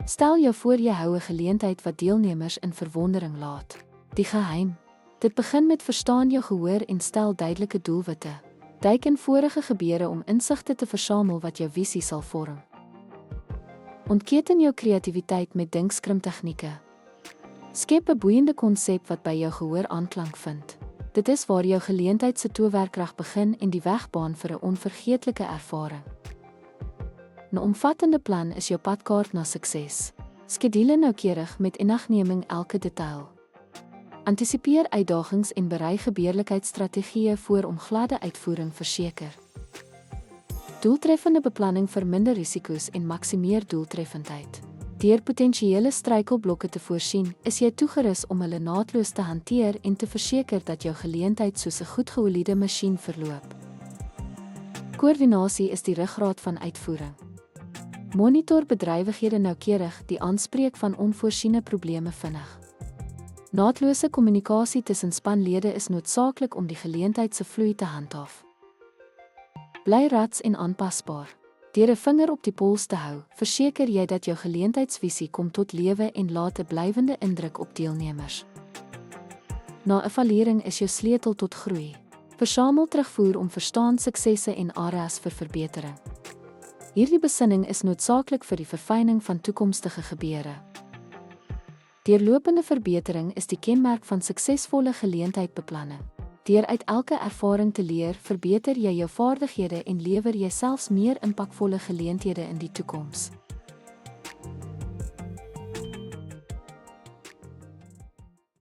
Stel jou voor jy hou 'n geleentheid wat deelnemers in verwondering laat. Die geheim. Dit begin met verstaan jou gehoor en stel duidelike doelwitte. Duik in vorige gebeure om insigte te versamel wat jou visie sal vorm. Ontketen jou kreatiwiteit met dinkskrimtegnieke. Skep 'n boeiende konsep wat by jou gehoor aanklank vind. Dit is waar jou geleentheid se toewerkrag begin en die weg baan vir 'n onvergeetlike ervaring. 'n Omvattende plan is jou padkaart na sukses. Skedule noukeurig met inagneming elke detail. Antisipeer uitdagings en berei gebeurlikheidsstrategieë voor om gladde uitvoering verseker. Doeltreffende beplanning verminder risiko's en maksimeer doeltreffendheid. Deur potensiële struikelblokke te voorsien, is jy toegerus om hulle naadloos te hanteer en te verseker dat jou geleentheid soos 'n goed geoliede masjien verloop. Koördinasie is die ruggraat van uitvoering. Monitor bedrywighede noukeurig, die aanspreek van onvoorsiene probleme vinnig. Naadlose kommunikasie tussen spanlede is noodsaaklik om die geleentheid se vloei te handhaaf. Bly rats en aanpasbaar. Deur 'n vinger op die pols te hou, verseker jy dat jou geleentheidsvisie kom tot lewe en laat 'n blywende indruk op deelnemers. Na 'n evaluering is jou sleutel tot groei. Versamel terugvoer om verstaan suksesse en areas vir verbetering. Hierdie besinning is noodsaaklik vir die verfyning van toekomstige gebeure. Deurlopende verbetering is die kenmerk van suksesvolle geleentheidbeplanning. Deur uit elke ervaring te leer, verbeter jy jou vaardighede en lewer jy selfs meer impakvolle geleenthede in die toekoms.